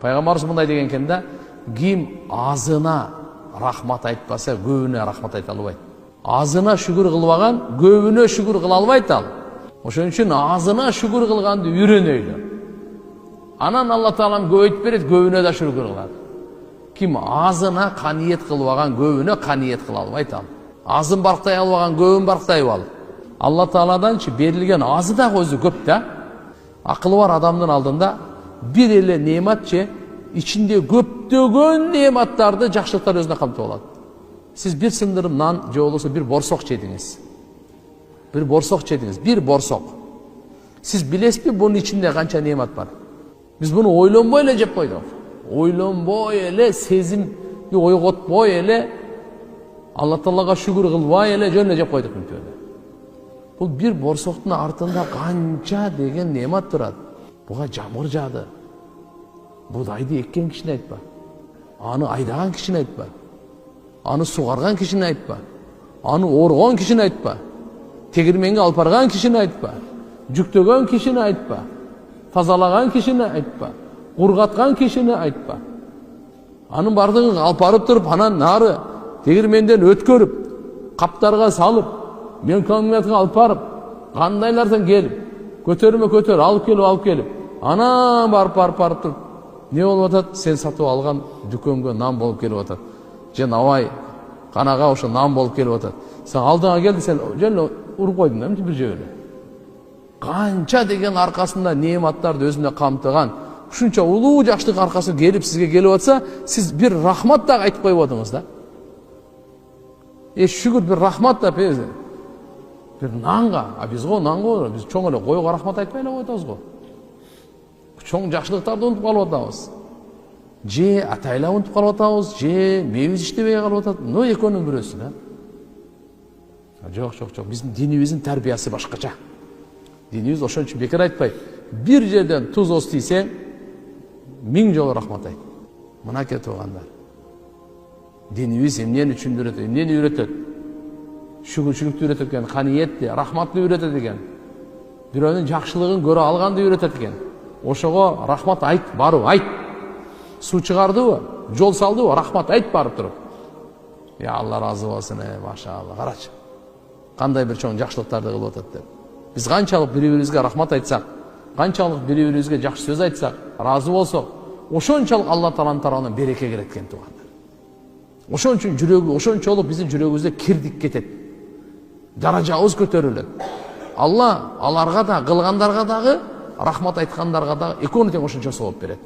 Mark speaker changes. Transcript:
Speaker 1: Пайгамбарыбыз мындай деген экен да, ким азына рахмат айтпаса, көбүнө рахмат айта албайт. Азына шүгүр кылбаган, көбүнө шүгүр кыла албайт ал. Ошон үчүн азына шүгүр кылганды үйрөнөйлү. Анан Алла Таалам көбөйтүп берет, көбүнө да шүгүр кылат. Ким азына каниет кылбаган, көбүнө каниет кыла албайт ал. Азын барктай албаган, көбүн барктай ал. Алла Тааладанчы берилген азы да өзү көп да. Акылы бар адамдын алдында бир эле неематчы ичинде көптөгөн неематтарды, жакшылыктар өзүнө камтып алат. Сиз бир сындырым нан же болбосо бир борсок жедиңиз. Бир борсок жедиңиз, бир борсок. Сиз билесизби бунун ичинде канча неемат бар? Биз буну ойлонбой эле жеп койдук. Ойлонбой эле, сезимди ойготпой эле, Алла Таалага шүгүр кылбай эле жөн эле жеп койдук мүнтөдө. Бул бир борсоктун артында канча деген неемат турат. Буга жамгыр жаады. Будайды эккен кишини айтпа. Аны айдаган кишини айтпа. Аны сугарган кишини айтпа. Аны оргон кишини айтпа. Тегирменге алып барган кишини айтпа. Жүктөгөн кишини айтпа. Тазалаган кишини айтпа. Кургаткан кишини айтпа. Анын бардыгын алып барып туруп, анан нары тегирменден өткөрүп, каптарга салып, мен комбинатка алып барып, кандайлардан келип, көтөр, алып келип, анан барып туруп, не болуп атат? Сен сатып алган дүкөнгө нан болуп келип атат. Же навай канага ошо нан болуп келип атат. Сен алдыңа келди, сен жөн уруп койдуң да бир жөөлө. Канча деген аркасында неематтарды өзүнө камтыган, ушунча улуу жакшылык аркасы келип сизге келип атса, сиз бир рахмат да айтып койбодуңуз да. Шүгүр бир рахмат да бир нанга, биз го нанга, биз чоң эле койго рахмат айтпай эле атабыз го. Чоң жакшылыктарды унутуп калып атабыз. Же атайла унутуп калып атабыз, же мээбиз иштебей калып атат. Но экөөнүн бирөөсү да. Жок. Биздин динибиздин тарбиясы башкача. Динибиз ошон үчүн бекер айтпайт. Бир жерден туз оз тийсең, 1000 жолу рахмат айт. Мынакей туугандар. Динибиз эмнени түшүндүрөт, эмнени үйрөтөт? Шүгүрчүлүктү үйрөтөт экен, каниетти, рахматты үйрөтөт экен. Бирөөнүн жакшылыгын көрө алганды үйрөтөт экен. Ошого рахмат айт, барып айт. Суу чыгардыбы, жол салдыбы, рахмат айт барып туруп. Я Алла разы болсун, машалла, карачы. Кандай бир чоң жакшылыктарды кылып атат деп. Биз канчалык бири-бирибизге рахмат айтсак, канчалык бири-бирибизге жакшы сөз айтсак, разы болсок, ошончолук Алла Тааланын тарабынан береке келет экен туугандар. Ошон үчүн жүрөгү, ошончолук биздин жүрөгүбүздө кирдик кетет. Даражабыз көтөрүлөт. Алла аларга да, кылгандарга дагы, рахмат айткандарга дагы экөөнү тең ошончо сооп берет.